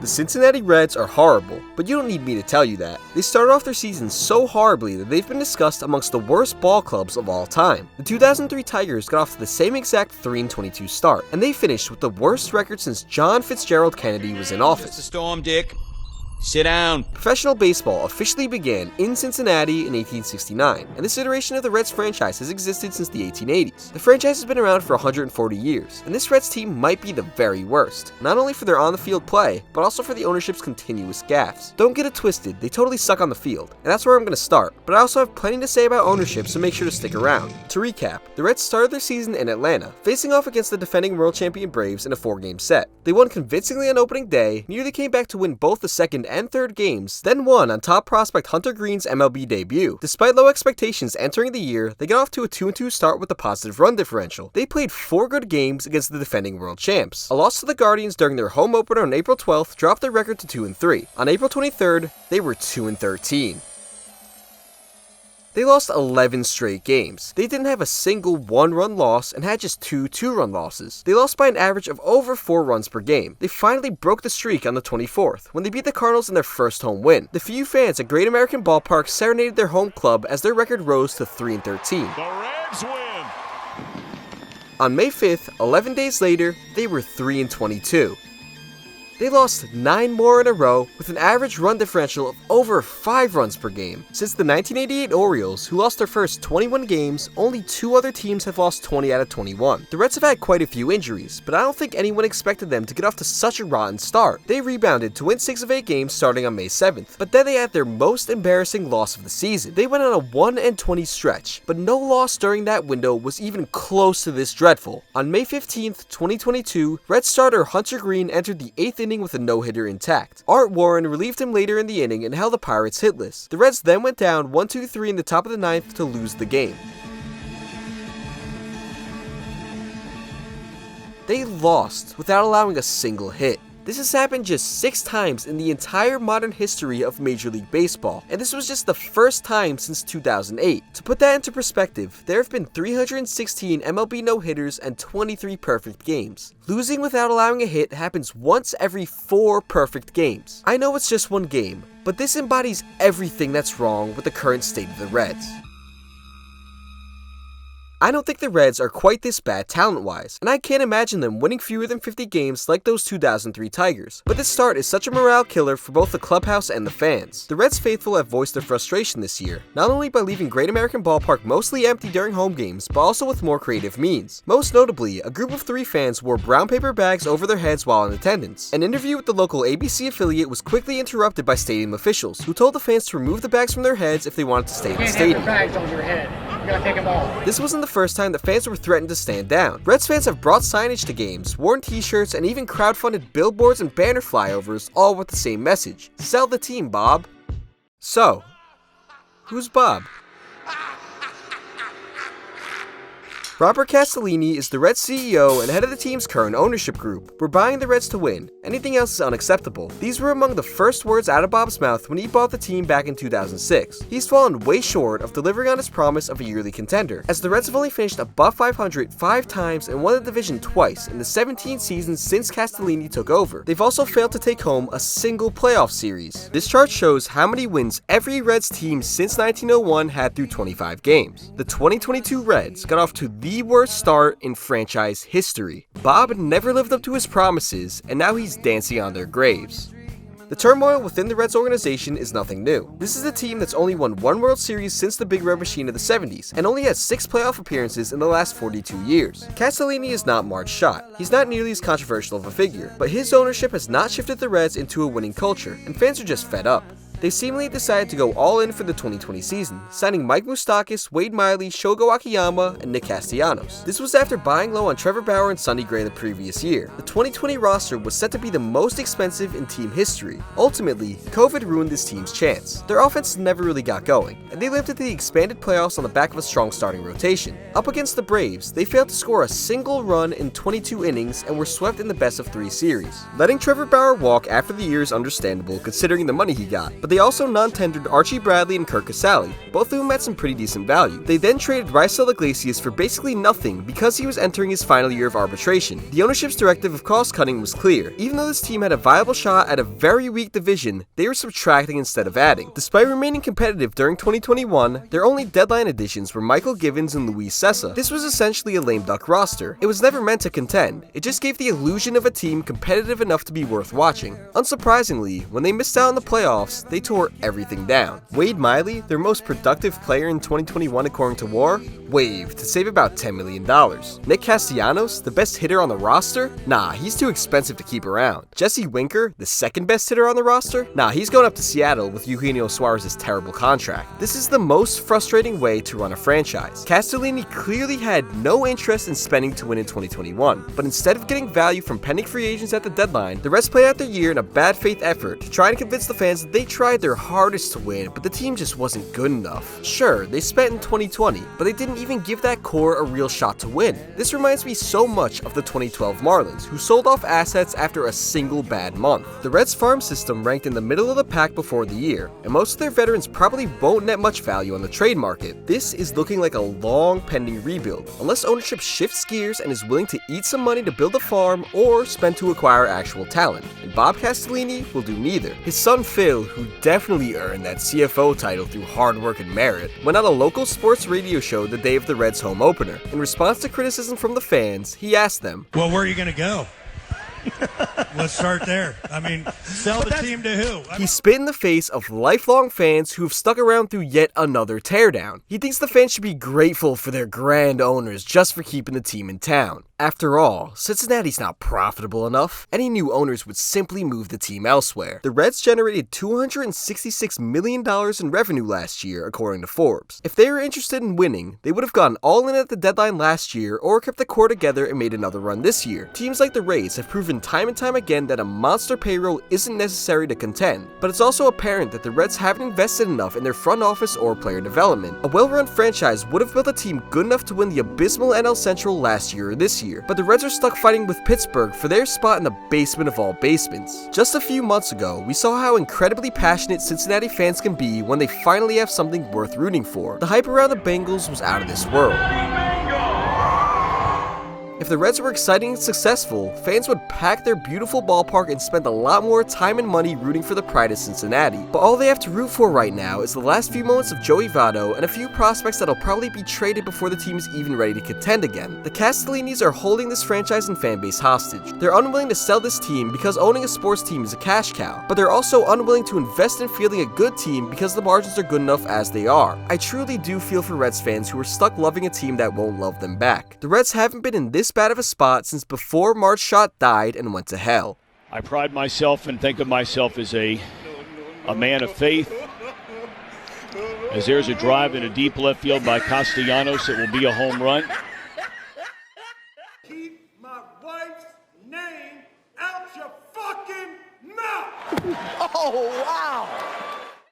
The Cincinnati Reds are horrible, but you don't need me to tell you that. They started off their season so horribly that they've been discussed amongst the worst ball clubs of all time. The 2003 Tigers got off to the same exact 3-22 start, and they finished with the worst record since John Fitzgerald Kennedy was in office. Just a storm, Dick. Sit down. Professional baseball officially began in Cincinnati in 1869, and this iteration of the Reds franchise has existed since the 1880s. The franchise has been around for 140 years, and this Reds team might be the very worst, not only for their on-the-field play, but also for the ownership's continuous gaffes. Don't get it twisted, they totally suck on the field, and that's where I'm going to start, but I also have plenty to say about ownership, so make sure to stick around. To recap, the Reds started their season in Atlanta, facing off against the defending world champion Braves in a 4-game set. They won convincingly on opening day, nearly came back to win both the second and third games, then won on top prospect Hunter Green's MLB debut. Despite low expectations entering the year, they got off to a 2-2 start with a positive run differential. They played 4 good games against the defending world champs. A loss to the Guardians during their home opener on April 12th dropped their record to 2-3. On April 23rd, they were 2-13. They lost 11 straight games. They didn't have a single 1-run loss and had just 2 2-run losses. They lost by an average of over 4 runs per game. They finally broke the streak on the 24th when they beat the Cardinals in their first home win. The few fans at Great American Ballpark serenaded their home club as their record rose to 3-13. The Reds win. On May 5th, 11 days later, they were 3-22. They lost 9 more in a row with an average run differential of over 5 runs per game. Since the 1988 Orioles, who lost their first 21 games, only 2 other teams have lost 20 out of 21. The Reds have had quite a few injuries, but I don't think anyone expected them to get off to such a rotten start. They rebounded to win 6 of 8 games starting on May 7th, but then they had their most embarrassing loss of the season. They went on a 1-20 stretch, but no loss during that window was even close to this dreadful. On May 15th, 2022, Reds starter Hunter Green entered the 8th inning with a no-hitter intact. Art Warren relieved him later in the inning and held the Pirates hitless. The Reds then went down 1-2-3 in the top of the 9th to lose the game. They lost without allowing a single hit. This has happened just 6 times in the entire modern history of Major League Baseball, and this was just the first time since 2008. To put that into perspective, there have been 316 MLB no-hitters and 23 perfect games. Losing without allowing a hit happens once every 4 perfect games. I know it's just 1 game, but this embodies everything that's wrong with the current state of the Reds. I don't think the Reds are quite this bad talent-wise, and I can't imagine them winning fewer than 50 games like those 2003 Tigers. But this start is such a morale killer for both the clubhouse and the fans. The Reds faithful have voiced their frustration this year, not only by leaving Great American Ballpark mostly empty during home games, but also with more creative means. Most notably, a group of 3 fans wore brown paper bags over their heads while in attendance. An interview with the local ABC affiliate was quickly interrupted by stadium officials, who told the fans to remove the bags from their heads if they wanted to stay in the stadium. You can't have your bags on your head. You gotta take them off. This wasn't the first time that fans were threatened to stand down. Reds fans have brought signage to games, worn t-shirts, and even crowdfunded billboards and banner flyovers, all with the same message: sell the team, Bob. So, who's Bob? Robert Castellini is the Reds CEO and head of the team's current ownership group. We're buying the Reds to win. Anything else is unacceptable. These were among the first words out of Bob's mouth when he bought the team back in 2006. He's fallen way short of delivering on his promise of a yearly contender, as the Reds have only finished above 500 5 times and won the division twice in the 17 seasons since Castellini took over. They've also failed to take home a single playoff series. This chart shows how many wins every Reds team since 1901 had through 25 games. The 2022 Reds got off to the worst start in franchise history. Bob never lived up to his promises, and now he's dancing on their graves. The turmoil within the Reds organization is nothing new. This is a team that's only won 1 World Series since the Big Red Machine of the 70s, and only has 6 playoff appearances in the last 42 years. Castellini is not Marge Schott. He's not nearly as controversial of a figure, but his ownership has not shifted the Reds into a winning culture, and fans are just fed up. They seemingly decided to go all in for the 2020 season, signing Mike Moustakas, Wade Miley, Shogo Akiyama, and Nick Castellanos. This was after buying low on Trevor Bauer and Sonny Gray the previous year. The 2020 roster was set to be the most expensive in team history. Ultimately, COVID ruined this team's chance. Their offense never really got going, and they lived into the expanded playoffs on the back of a strong starting rotation. Up against the Braves, they failed to score a single run in 22 innings and were swept in the best of 3 series. Letting Trevor Bauer walk after the year is understandable considering the money he got, but but they also non-tendered Archie Bradley and Kirk Casale, both of whom had some pretty decent value. They then traded Raisel Iglesias for basically nothing because he was entering his final year of arbitration. The ownership's directive of cost-cutting was clear. Even though this team had a viable shot at a very weak division, they were subtracting instead of adding. Despite remaining competitive during 2021, their only deadline additions were Michael Givens and Luis Cessa. This was essentially a lame duck roster. It was never meant to contend. It just gave the illusion of a team competitive enough to be worth watching. Unsurprisingly, when they missed out on the playoffs, they tore everything down. Wade Miley, their most productive player in 2021 according to WAR, waived to save about $10 million. Nick Castellanos, the best hitter on the roster? Nah, he's too expensive to keep around. Jesse Winker, the second best hitter on the roster? Nah, he's going up to Seattle with Eugenio Suarez's terrible contract. This is the most frustrating way to run a franchise. Castellini clearly had no interest in spending to win in 2021, but instead of getting value from pending free agents at the deadline, the Reds played out their year in a bad faith effort to try and convince the fans that they tried their hardest to win, but the team just wasn't good enough. Sure, they spent in 2020, but they didn't even give that core a real shot to win. This reminds me so much of the 2012 Marlins, who sold off assets after a single bad month. The Reds farm system ranked in the middle of the pack before the year, and most of their veterans probably won't net much value on the trade market. This is looking like a long pending rebuild, unless ownership shifts gears and is willing to eat some money to build a farm or spend to acquire actual talent. And Bob Castellini will do neither. His son Phil, who definitely earned that CFO title through hard work and merit, went on a local sports radio show the day of the Reds' home opener. In response to criticism from the fans, he asked them, "Well, where are you going to go?" Let's start there. I mean, sell the team to who? He spit in the face of lifelong fans who have stuck around through yet another teardown. He thinks the fans should be grateful for their grand owners just for keeping the team in town. After all, Cincinnati's not profitable enough. Any new owners would simply move the team elsewhere. The Reds generated $266 million in revenue last year, according to Forbes. If they were interested in winning, they would have gone all in at the deadline last year or kept the core together and made another run this year. Teams like the Rays have proven time and time again that a monster payroll isn't necessary to contend, but it's also apparent that the Reds haven't invested enough in their front office or player development. A well-run franchise would have built a team good enough to win the abysmal NL Central last year or this year, but the Reds are stuck fighting with Pittsburgh for their spot in the basement of all basements. Just a few months ago, we saw how incredibly passionate Cincinnati fans can be when they finally have something worth rooting for. The hype around the Bengals was out of this world. If the Reds were exciting and successful, fans would pack their beautiful ballpark and spend a lot more time and money rooting for the pride of Cincinnati. But all they have to root for right now is the last few moments of Joey Votto and a few prospects that'll probably be traded before the team is even ready to contend again. The Castellinis are holding this franchise and fanbase hostage. They're unwilling to sell this team because owning a sports team is a cash cow, but they're also unwilling to invest in fielding a good team because the margins are good enough as they are. I truly do feel for Reds fans who are stuck loving a team that won't love them back. The Reds haven't been in this bad of a spot since before March Schott died and went to hell. I pride myself and think of myself as a man of faith. As there's a drive in a deep left field by Castellanos, it will be a home run. Keep my wife's name out your fucking mouth! Oh, wow!